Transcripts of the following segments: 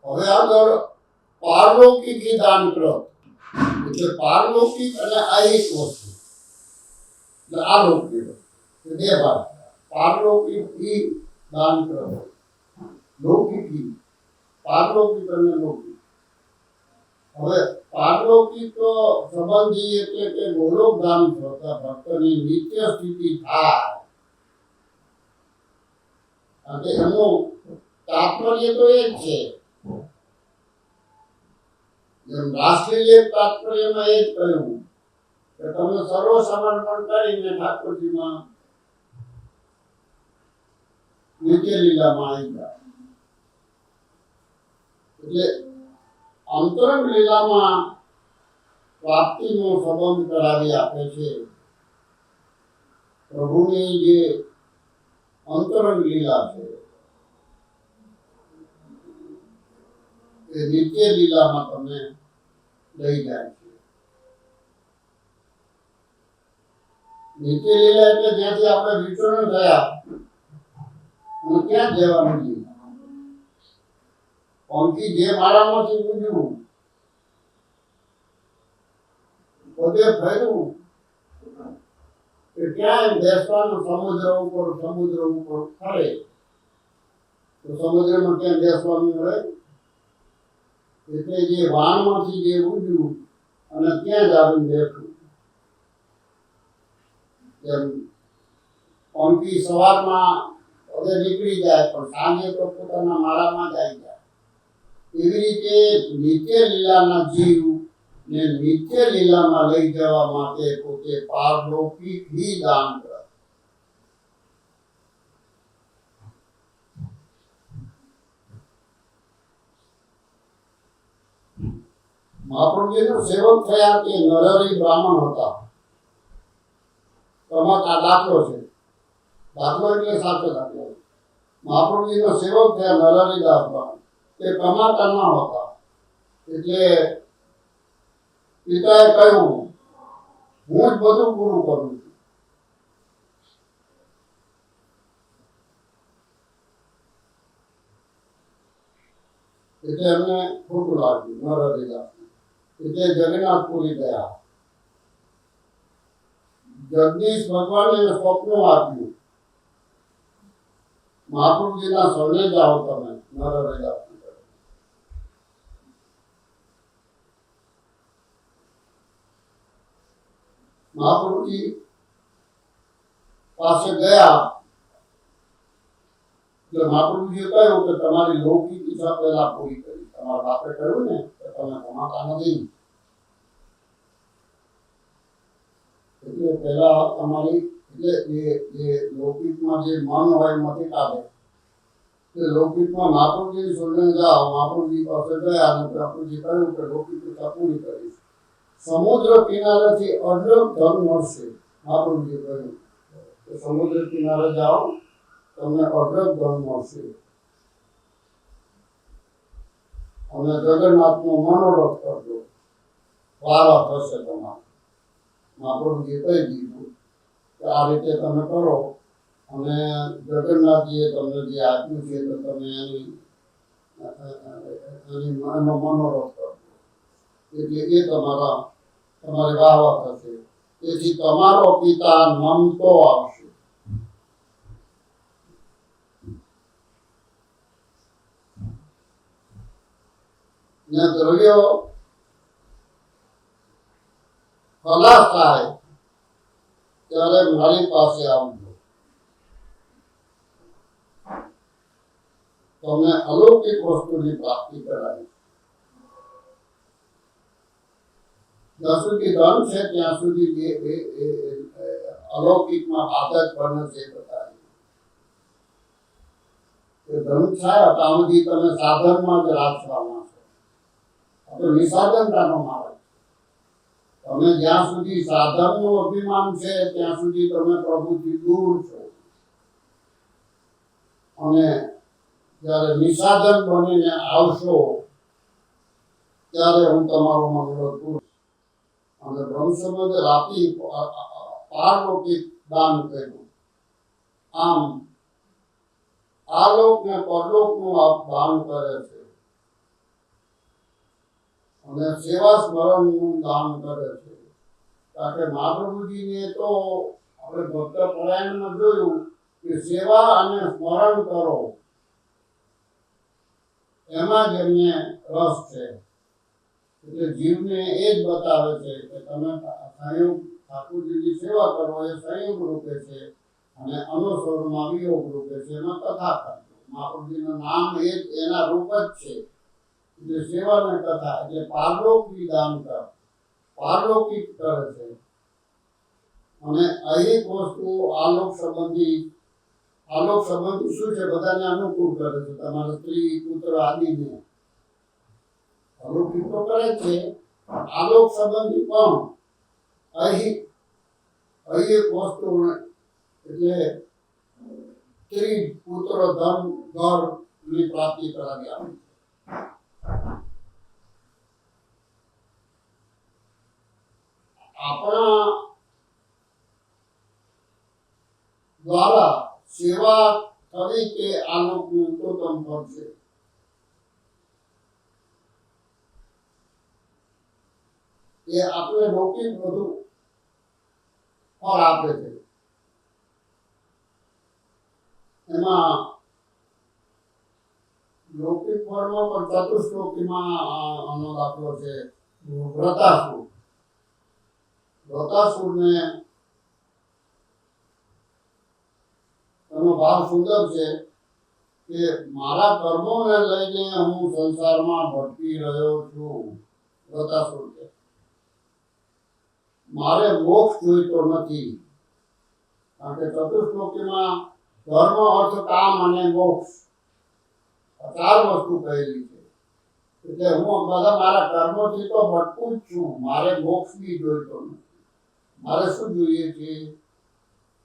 હવે આગળ પારલૌકિક દાન કરો એટલે પારલૌકિક અને આહિક વસ્તુ એટલે આ લૌકિક બે ભાગ પારલૌકિક દાન કરો લૌકિક પારલૌકિક અને લૌકિક હવે પારલૌકિક સંબંધી એટલે કે ગોલોક ધામ થતા ભક્તની નિત્ય સ્થિતિ થાય અને એનું તાત્પર્ય તો એ જ છે જેમ રાષ્ટ્રીય તાત્પર્યમાં એ જ કહ્યું કે તમે સર્વ સમર્પણ કરીને ઠાકોરજીમાં નિત્ય લીલામાં આવી ગયા એટલે અંતરંગ લીલામાં પ્રાપ્તિનો સંબંધ કરાવી આપે છે પ્રભુની જે અંતરંગ લીલા છે એ નિત્ય લીલામાં તમને લઈ જાય છે નિત્ય લીલા એટલે જ્યાંથી આપણે વિચરણ થયા અને ક્યાં જવાનું છે પંખી જે માળામાંથી ઉડ્યું પોતે ફર્યું કે ક્યાંય બેસવાનું સમુદ્ર ઉપર ફરે તો સમુદ્રમાં ક્યાં બેસવાનું મળે એટલે જે વાણમાંથી જે ઉડ્યું અને ત્યાં જ આવીને બેઠું એમ પંખી સવારમાં હવે નીકળી જાય પણ સાંજે તો પોતાના માળામાં જ આવી જાય એવી રીતે નિત્ય લીલાના જીવ ને નિત્ય લીલામાં લઈ જવા માટે પોતે પારલૌકિક દાન કરે મહાપ્રભુજીનો સેવક થયા તે નરહરિ બ્રાહ્મણ હતા તમાક આ દાખલો છે દાખલો એટલે સાચો દાખલો મહાપ્રભુજીનો સેવક થયા નરહરિદાસ બ્રાહ્મણ તે કમાતા ન હતા એટલે પિતાએ કહ્યું હું જ બધું પૂરું કરું છું એટલે એમને ખોટું લાગ્યું નરહરિદાસ એટલે જગન્નાથપુરી ગયા જગદીશ ભગવાને સ્વપ્ન આપ્યું મહાપ્રભુજીના શરણે જાઓ તમે નરહરિદાસ મહાપ્રભુજી પાસે ગયા એટલે મહાપ્રભુજીએ કહ્યું કે તમારી લૌકિક ઈચ્છા પહેલા પૂરી કરી તમારા બાપે કહ્યું ને કે તમે કમાતા નથી એટલે પહેલા તમારી એટલે જે લૌકિકમાં જે મન હોય નથી કાઢે તે લૌકિકમાં મહાપ્રભુજીની શરણે જાઓ મહાપ્રભુજી પાસે ગયા અને મહાપ્રભુજી કહ્યું કે લૌકિક ઈચ્છા પૂરી કરીશ સમુદ્ર કિનારેથી અઢળક ધન મળશે મહાપ્રભુજીએ કહ્યું કે સમુદ્ર કિનારે જાઓ તમને અઢળક ધન મળશે અને જગન્નાથનો મનોરથ કરજો વારા થશે તમારે મહાપ્રભુજીએ કહી દીધું કે આ રીતે તમે કરો અને જગન્નાથજીએ તમને જે આપ્યું છે તો તમે એનો મનોરથ કરજો એટલે એ તમારી વાહવા થશે તેથી તમારો પિતા નમતો આવશે ને દ્રવ્યો ખલાસ થાય ત્યારે મારી પાસે આવજો તમને અલૌકિક વસ્તુની પ્રાપ્તિ કરાવી જ્યાં સુધી ધન છે ત્યાં સુધી અલૌકિકમાં બાધક બને છે બતાવી ધન થાય ત્યાં સુધી તમે સાધનમાં જ રાખવાના છો આપણે નિસાધનતાનો માર્ગ તમે જ્યાં સુધી સાધનનું અભિમાન છે ત્યાં સુધી તમે પ્રભુથી દૂર છો અને જ્યારે નિસાધન બનીને આવશો ત્યારે હું તમારો મનોરથ પૂરું અને બ્રહ્મ સંબંધ રાતી પારલૌકિક દાન કર્યું આમ આલોક ને પરલોકનું આપ દાન કરે છે અને સેવા સ્મરણનું દાન કરે છે. કારણ કે મહાપ્રભુજીને તો આપણે ભક્ત પરાયણમાં જોયું કે સેવા અને સ્મરણ કરો એમાં જ એમને રસ છે. એટલે જીવને એ જ બતાવે છે કે તમે સંયોગ ઠાકોરજીની સેવા કરો એ સંયોગ રૂપે છે અને અનુસરણમાં વિયોગ રૂપે છે. એમાં કથા કરજો. મહાપ્રભુજીનું નામ એ એના રૂપ જ છે. એટલે સેવા અને કથા એટલે પારલૌકિક દાન કર, પારલૌકિક કરે છે. અને અહીં વસ્તુ આલોક સંબંધી શું છે? બધાને અનુકૂળ કરે છે. તમારા સ્ત્રી પુત્ર આદિને અલૌકિક તો કરે છે. આલોક સંબંધી પણ અહીં એક વસ્તુ એટલે સ્ત્રી પુત્ર ધન ઘર ની પ્રાપ્તિ કરાવી આપે. આપણા દ્વારા સેવા કરી કે આ લોકનું ઉત્તમ ફળ છે. એ આપણે લૌકિક બધું ફળ આપે છે. એમાં લૌકિક ફળમાં પણ ચતુશ્લોકીમાં આનો દાખલો છે વ્રતાસુર. વ્રતાસુરને એનો ભાવ સુંદર છે કે મારા કર્મોને લઈને હું સંસારમાં ભટકી રહ્યો છું. વ્રતાસુર છે મારે મોક્ષ જોઈતો નથી. કારણ કે ચતુશ્લોકીમાં ધર્મ, અર્થ, કામ અને મોક્ષ ચાર વસ્તુ કહેલી છે. એટલે હું બધા મારા કર્મોથી તો ભટકું જ છું. મારે મોક્ષ બી જોઈતો નથી. મારે શું જોઈએ છે?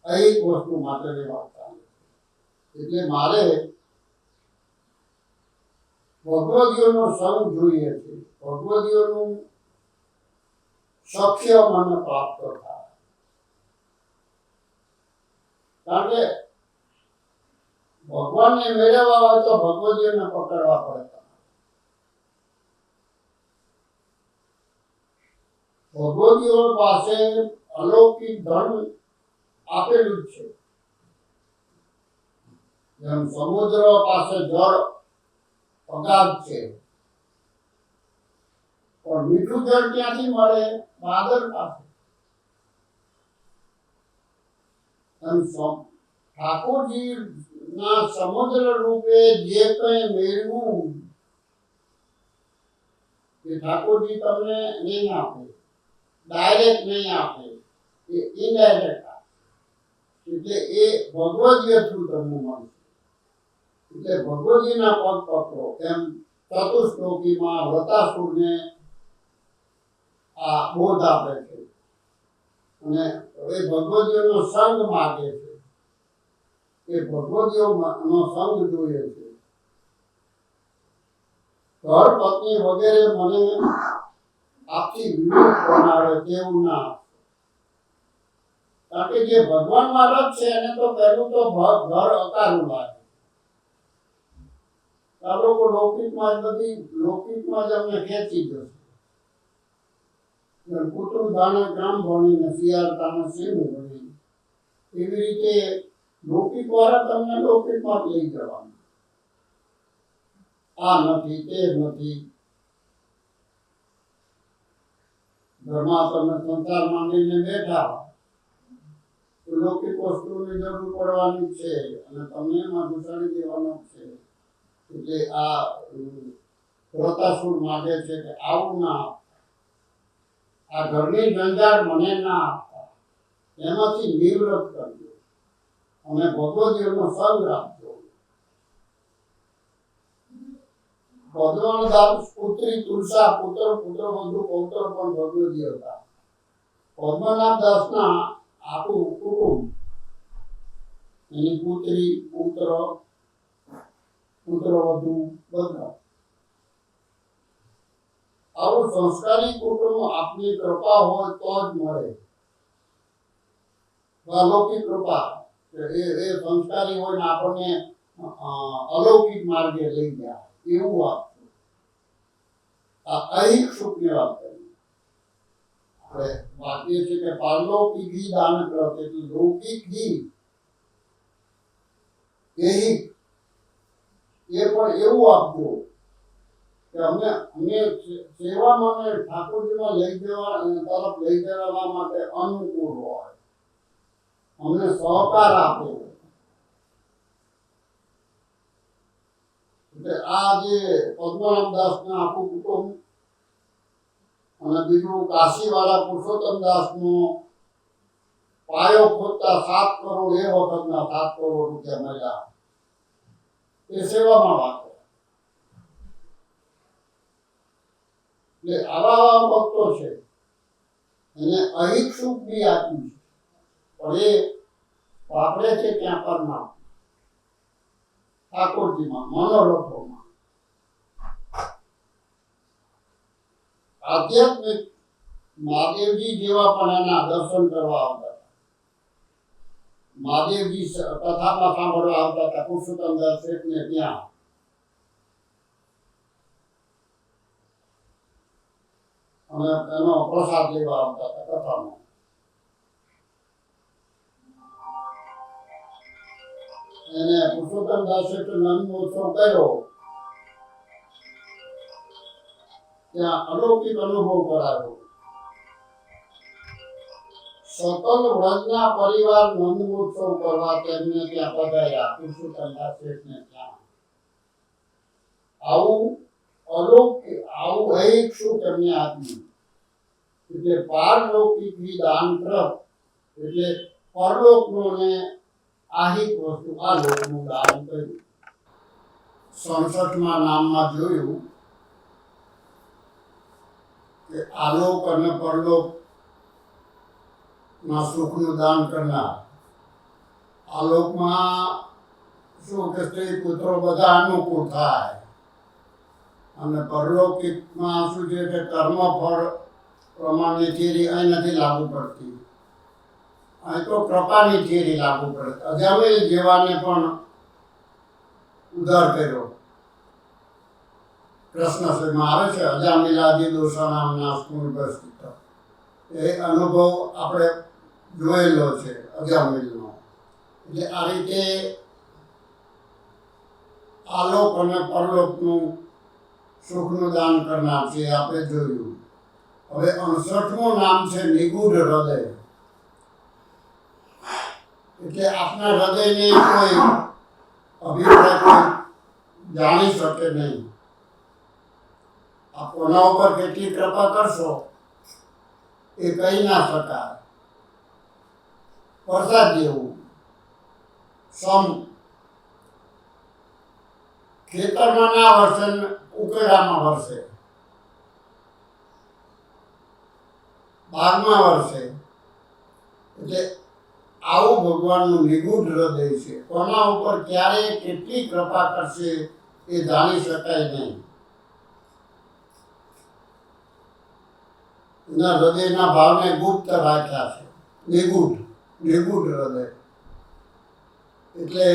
એક વસ્તુ માટેની વાત ચાલે. એટલે મારે ભગવદીઓનો સંગ જોઈએ છે. ભગવદીઓનું સખ્ય મને પ્રાપ્ત થાય. કારણ કે ભગવાનને મેળવવા હોય તો ભગવદીઓને પકડવા પડે. ભગવદીઓ પાસે અલૌકિક ધન આપેલું જ છે. જેમ સમુદ્ર પાસે જળ અગાધ છે, પણ મીઠું જળ ક્યાંથી મળે? વાદળ પાસે. એમ ઠાકોરજી ના સમુદ્ર રૂપે જે કંઈ મેળવું એ ઠાકોરજી તમને નહીં આપે, ડાયરેક્ટ નહીં આપે, એ ઇનડાયરેક્ટ આપે. એટલે એ ભગવદીય થ્રુ તમને મળશે. એટલે ભગવદીના પદ પકડો. એમ ચતુશ્લોકીમાં વ્રતાસુરને આ બોધ આપે છે. અને એ ભગવદીઓનો સંગ માગે છે. એ ભગવદીઓનો સંગ જોઈએ છે. ઘર પત્ની વગેરે મને આપથી વિરોધ બનાવે તેવું ના. કારણ કે જે ભગવાનમાં રસ છે એને તો પહેલું તો ઘર અકારું લાગે. આ લોકો લૌકિકમાં જ અમને ખેંચી જશે. કૂતરું દાણે કામ ભણીને શિયાળતાને સિંહ ભણી, એવી રીતે લૌકિક વાળા તમને લૌકિકમાં જ લઈ જવાનું. આ નથી, તે નથી. ઘરમાં તમે સંસાર માંડીને બેઠા તો લૌકિક વસ્તુની જરૂર પડવાની છે અને તમને એમાં ઘુસાડી દેવાનો છે. એટલે આ વ્રતાસુર માગે છે કે આવું ના, આ ઘરની જંજાળ મને ના આપતા, એમાંથી નિવૃત્ત કરજો અને ભગવદીઓનો સંગ રાખજો. ભગવાન દાસ પુત્રી તુલસા પુત્ર વધુ પૌત્ર પણ ભગવદી હતા. પદ્મનાભ દાસના આખું કુટુંબ, એની પુત્રી પુત્ર વધુ બધા. આવું સંસ્કારી કુટુંબ આપની કૃપા હોય તો જ મળે. અલૌકિક કૃપા એ સંસ્કારી હોય ને આપણને અલૌકિક માર્ગે લઈ જાય એવું વાત. આ અહિક સુખની વાત કરી. આપણે વાક્ય છે કે પારલૌકિક ઘી દાન કરત, એટલે લૌકિક ઘી એ પણ એવું આપવું કે અમને સેવામાં અને ઠાકોરજીમાં લઈ જવા તરફ લઈ જવા માટે અનુકૂળ હોય, અમને સહકાર આપે. એટલે આ જે પદ્મનાભદાસના આખું કુટુંબ અને બીજું કાશીવાળા પુરુષોત્તમદાસનો પાયો ખોદતા 7 કરોડ એ વખતના 7 કરોડ રૂપિયા મળ્યા, એ સેવામાં વાપરે. એટલે આવા ભક્તો છે એને અહિક સુખ બી આપ્યું છે, પણ એ વાપરે છે ત્યાં પરના ઠાકોરજીમાં, મનોરથોમાં. આધ્યાત્મિક મહાદેવજી જેવા પણ એના દર્શન કરવા આવતા હતા. મહાદેવજી કથામાં સાંભળવા આવતા હતા પુરુષોત્તમદાસ શેઠને ત્યાં. અને એનો પ્રસાદ લેવા આવતા હતા કથામાં. એને પુરુષોત્તમદાસ શેઠે નંદમહોત્સવ કર્યો, ત્યાં અલૌકિક અનુભવ કરાયો. સકલ વ્રજના પરિવાર નંદમહોત્સવ કરવા તેમને ત્યાં પધાર્યા, પુરુષોત્તમદાસ શેઠને ત્યાં. આવું અહિક સુખ એમને આપ્યું. એટલે પારલૌકિક દાન તરફ, એટલે પરલોકનો ને આહિક વસ્તુ આ લોકનું દાન કર્યું. 67માં નામમાં જોયું કે આલોક અને પરલોક માં સુખનું દાન કરનાર. આલોકમાં શું કે સ્ત્રી પુત્રો બધા અનુકૂળ થાય, અને પરલૌકિકમાં શું છે કે કર્મફળ પ્રમાણની થિયરી અહીં નથી લાગુ પડતી, અહીં તો કૃપાની થિયરી લાગુ પડે. અજામિલ જેવાને પણ ઉદ્ધાર કર્યો. કૃષ્ણ આવે છે અજામિલાદિ દોષાનામ નાસ્તુનિવર્તિત. એ અનુભવ આપણે જોયેલો છે અજામિલનો. એટલે આ રીતે આલોક અને પરલોકનું સુખનું દાન કરનાર છે આપણે જોયું. હવે 68મું નામ છે નિગૂઢ હૃદય. એટલે આપના હૃદયને કોઈ અભિપ્રાય કોઈ જાણી શકે નહીં. આપ કોના ઉપર કેટલી કૃપા કરશો એ કહી ના શકાય. વરસાદ જેવું ખેતરમાં ના વરસે, ઉકેડામાં વરસે, બાગમાં વરસે. એટલે આવું ભગવાનનું નિગૂઢ હૃદય છે. કોના ઉપર ક્યારે કેટલી કૃપા કરશે એ જાણી શકાય નહીં. એના હૃદયના ભાવને ગુપ્ત રાખ્યા છે. નિગૂઢ હૃદય. એટલે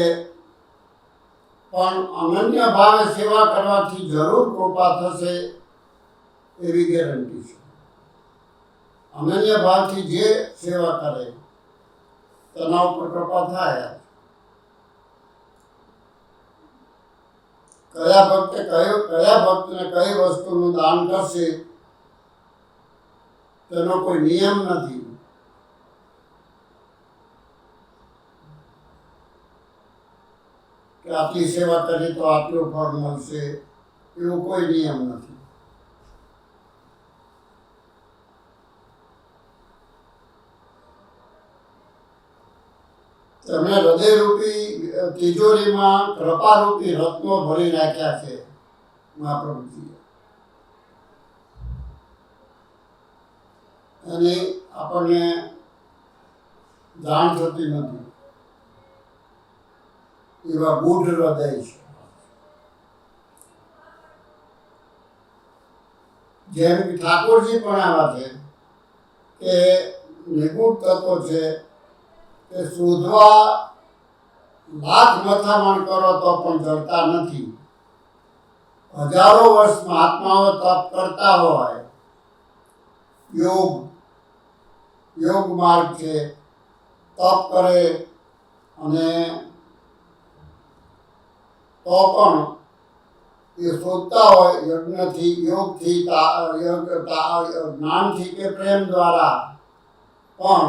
પણ અનન્ય ભાવે સેવા કરવાથી જરૂર કૃપા થશે એવી ગેરંટી છે. અનન્ય ભાવથી જે સેવા કરે તેના ઉપર કૃપા થાય. કયા ભક્તને કઈ વસ્તુનું દાન કરશે તેનો કોઈ નિયમ નથી. કે આટલી સેવા કરી તો આટલું ફળ મળશે એવો કોઈ નિયમ નથી. તેમણે હૃદયરૂપી તિજોરીમાં કૃપારૂપી રત્નો ભરી રાખ્યા છે મહાપ્રભુજીએ. અને આપણને જાણ થતી નથી. એવા ગૂઢ હૃદય છે. જેમ કે ઠાકોરજી પણ આવા છે કે નિગૂઢ તત્વો છે કે શોધવા લાખ મથામણ કરો તો પણ જડતા નથી. હજારો વર્ષ મહાત્માઓ તપ કરતા હોય, યોગ માર્ગ છે, તપ કરે અને તો પણ એ શોધતા હોય યજ્ઞથી, યોગથી, જ્ઞાનથી કે પ્રેમ દ્વારા, પણ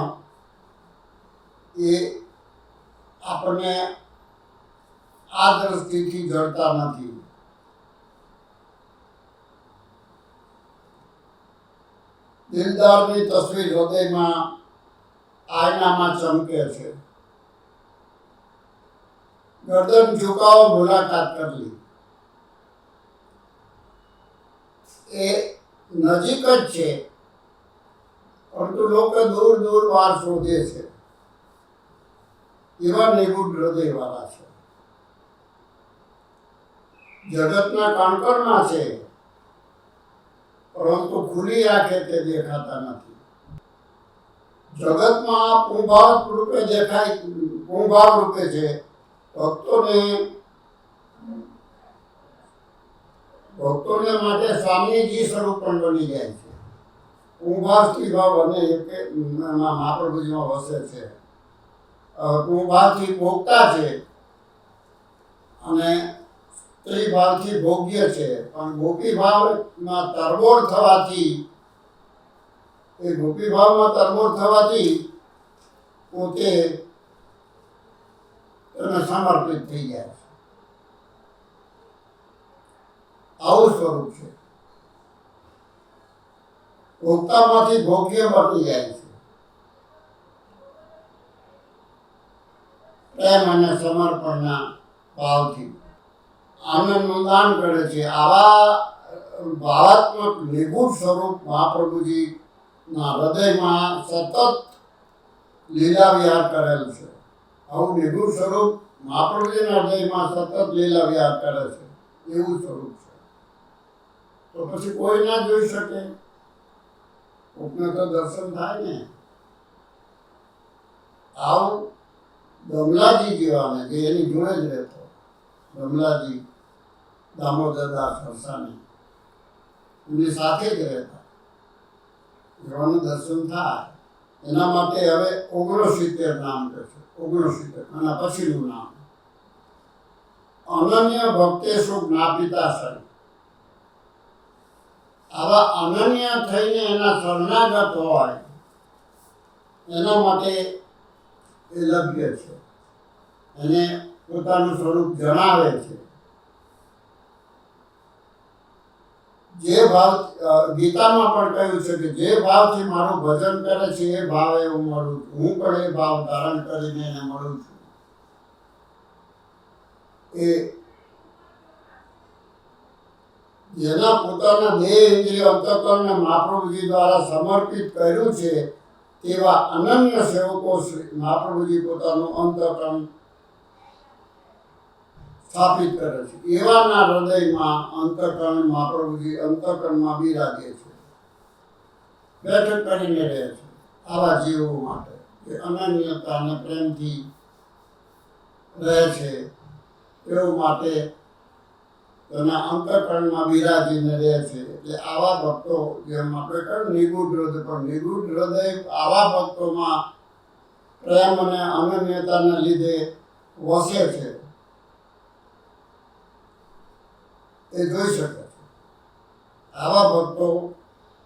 એ આપણને આ દ્રષ્ટિથી જડતા નથી. દિલદારની તસવીર હૃદયમાં આયનામાં ચમકે છે. ગરદન ઝુકાવો, મુલાકાત કરવી, એ નજીક જ છે, પરંતુ લોકો દૂર દૂર વાર શોધે છે. એવા નિગૂઢ હૃદયવાળા છે. જગતના કણકણમાં છે, પરંતુ ખુલ્લી આંખે તે દેખાતા નથી. જગતમાં પુંભાવ રૂપે દેખાય, પુંભાવ રૂપે છે. ભક્તોને માટે સ્વામીજી સ્વરૂપ પણ બની જાય છે. પુંભાવ સ્ત્રીભાવ અને મહાપ્રભુજીમાં વસે છે. પુંભાવથી ભોગતા છે અને સ્ત્રીભાવથી ભોગ્ય છે. પણ ગોપીભાવમાં તરબોળ થવાથી પોતે એને સમર્પિત થઈ જાય છે. આવું સ્વરૂપ છે. ભોગતામાંથી ભોગ્ય બની જાય છે. પ્રેમ અને સમર્પણના ભાવથી આનંદનું દાન કરે છે. આવા ભાવાત્મક નિગૂઢ સ્વરૂપ મહાપ્રભુજીના હૃદયમાં સતત લીલા વિહાર કરેલ છે. આવું નિગૂઢ સ્વરૂપ મહાપ્રભુજીના હૃદયમાં સતત લીલા વિહાર કરે છે. એવું સ્વરૂપ છે. તો પછી કોઈ ના જોઈ શકે? કોકને તો દર્શન થાય ને. આવું દમલાજી જેવાને, જે એની જોડે જ રહેતો, દમલાજી દામોદરદાસ સરસાની, એમની સાથે જ રહેતા, એવાનું દર્શન થાય. એના માટે હવે 69 નામ કહે છે. 69 અને પછીનું નામ અનન્ય ભક્તેષુ જ્ઞાપિતાશ્રય. આવા અનન્ય થઈને એના શરણાગત હોય એના માટે એ લભ્ય છે. એને પોતાનું સ્વરૂપ જણાવે છે. જે ભાવ, ગીતામાં પણ કહ્યું છે કે જે ભાવથી મારું ભજન કરે છે એ ભાવે હું મળું છું. હું પણ એ ભાવ ધારણ કરીને એને મળું છું. એ જેના પોતાના દેહ ઇન્દ્રિય અંતઃકરણને મહાપ્રભુજી દ્વારા સમર્પિત કર્યું છે તેવા અનન્ય સેવકો મહાપ્રભુજી પોતાનું અંતઃકરણ સ્થાપિત કરે છે. એવાના હૃદયમાં અંતઃકરણ મહાપ્રભુજી અંતઃકરણમાં બિરાજે છે, બેઠક કરીને રહે છે. આવા જીવો માટે કે અનન્યતા અને પ્રેમથી રહે છે, એવું માટે તેના અંતઃકરણમાં બિરાજીને રહે છે. એટલે આવા ભક્તો, જેમ આપણે કહ્યું નિગૂઢ હૃદય, પણ નિગૂઢ હૃદય આવા ભક્તોમાં પ્રેમ અને અનન્યતાને લીધે વસે છે. એ જોઈ શકે છે. આવા ભક્તો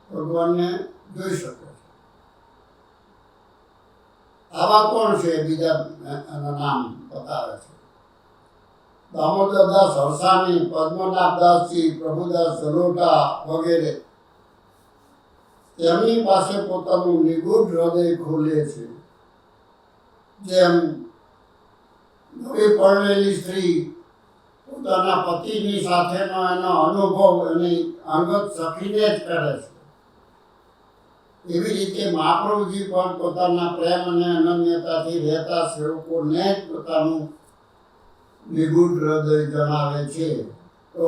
ભગવાનને જોઈ શકે છે. આવા કોણ છે? બીજા એના નામ બતાવે છે. દામોદરદાસ હરસાણી, પદ્મનાભદાસજી, પ્રભુદાસ જલોટા વગેરે તેમની પાસે પોતાનું નિગૂઢ હૃદય ખોલે છે. જેમ નવી પરણેલી સ્ત્રી પોતાના પતિની સાથેનો એનો અનુભવ એની અંગત સખીને જ કરે છે. એવી રીતે મહાપ્રભુજી પણ પોતાના પ્રેમ અને અનન્યતાથી રહેતા સેવકોને જ પોતાનું નિગૂઢ હૃદય જણાવે છે. તો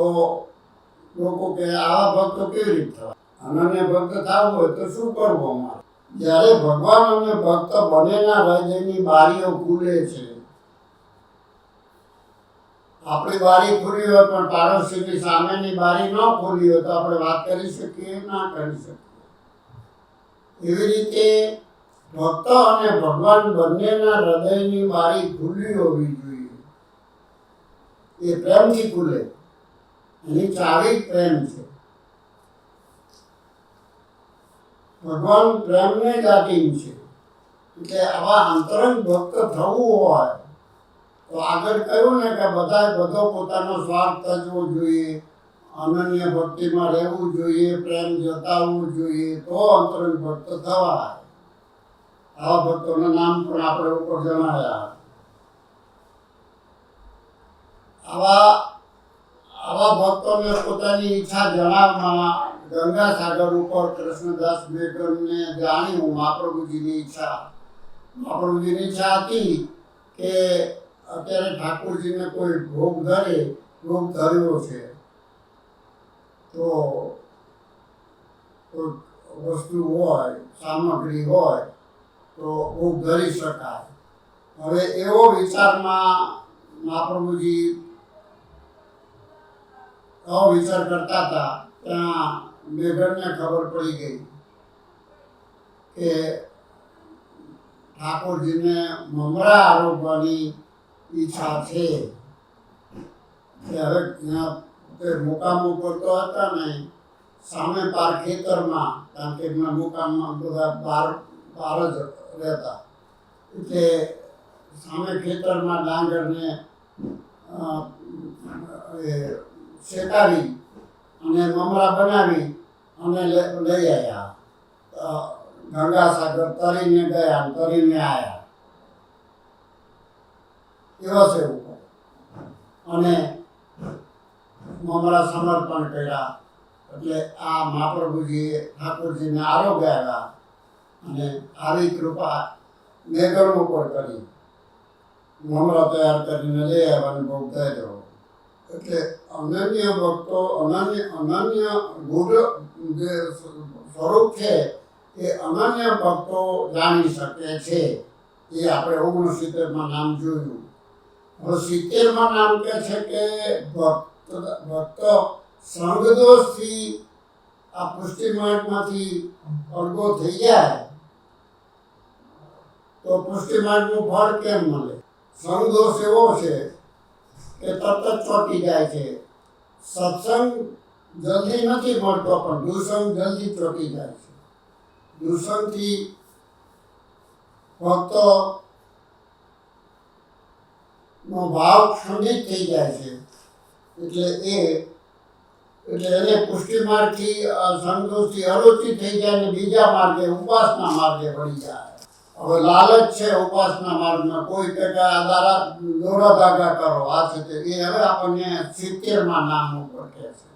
લોકો કે આવા ભક્તો કેવી રીતે થવા? અનન્ય ભક્ત થવું હોય તો શું કરવું અમારે? જ્યારે ભગવાન અને ભક્ત બંનેના હૃદયની બારીઓ ખુલે છે, આપણી બારી ખુલી હોય પણ પાડોશીની સામેની બારી ન ખુલી હોય તો આપણે વાત કરી શકીએ ના કરી શકીએ. એવી રીતે ભક્ત અને ભગવાન બંનેના હૃદયની બારી ખુલ્લી હોવી જોઈએ. એ પ્રેમથી ખુલે, એની ચાવી પ્રેમ છે. ભગવાન પ્રેમને જ આધીન છે. એટલે આવા અંતરંગ ભક્ત થવું હોય તો આગળ કહ્યું ને કે બધો પોતાનો સ્વાર્થ તજવો જોઈએ, અનન્ય ભક્તિમાં રહેવું જોઈએ, પ્રેમ જતાવવું જોઈએ, તો અંતરંગ ભક્ત થવાય. આવા ભક્તોના નામ પણ આપણે ઉપર જણાવ્યા. આવા ભક્તોને પોતાની ઈચ્છા જણાવવામાં ગંગાસાગર ઉપર કૃષ્ણદાસ બેગમને જાણ્યું મહાપ્રભુજીની ઈચ્છા. મહાપ્રભુજીની ઈચ્છા હતી કે અત્યારે ઠાકોરજીને કોઈ ભોગ ધર્યો છે તો કોઈ વસ્તુ હોય, સામગ્રી હોય તો ભોગ ધરી શકાય. હવે એવો વિચારમાં મહાપ્રભુજી વિચાર કરતા હતા ત્યાં બેગરને ખબર પડી ગઈ કે ઠાકોરજીને મમરા આરોગવાની ઈચ્છા છે. કે હવે ત્યાં તે મુકામ ઉપર તો હતા ને સામે પાર ખેતરમાં, કારણ કે એમના મુકામમાં બધા બહાર જ રહેતા, એટલે સામે ખેતરમાં ડાંગરને શેકાવી અને મમરા બનાવી અને લઈ આવ્યા. ગંગાસાગર તરીને ગયા, તરીને આવ્યા. એવા છે ઉપર અને મમરા સમર્પણ કર્યા. એટલે આ મહાપ્રભુજીએ ઠાકોરજીને આરોગ્ય આવ્યા અને આવી કૃપા મેઘણ ઉપર કરી. મમરા તૈયાર કરીને લઈ આવ્યા અને ભોગ ધર્યો. એટલે અનન્ય ભક્તો, અનન્ય ગુરુ જે સ્વરૂપ છે એ અનન્ય ભક્તો જાણી શકે છે. એ આપણે 69માં નામ જોયું. હવે 70માં નામ કહે છે કે ભક્ત સંગદોષથી આ પુષ્ટિમાર્ગમાંથી અળગો થઈ જાય તો પુષ્ટિમાર્ગનું ફળ કેમ મળે? સંગદોષ એવો છે કે તરત જ ચોંટી જાય છે. સત્સંગ જલ્દી નથી મળતો પણ દુસંગ જલ્દી ચોંટી જાય છે. દુસંગથી ભક્તો નો ભાવ ખંડિત થઈ જાય છે. એટલે એને પુષ્ટિ માર્ગથી સંતોષથી અરુચિ થઈ જાય અને બીજા માર્ગે ઉપાસના માર્ગે વળી જાય. હવે લાલચ છે ઉપાસના માર્ગમાં, કોઈ કે દોરા ધાગા કરો, આ છે તે. એ હવે આપણને 70માં નામ ઉપર કહે છે.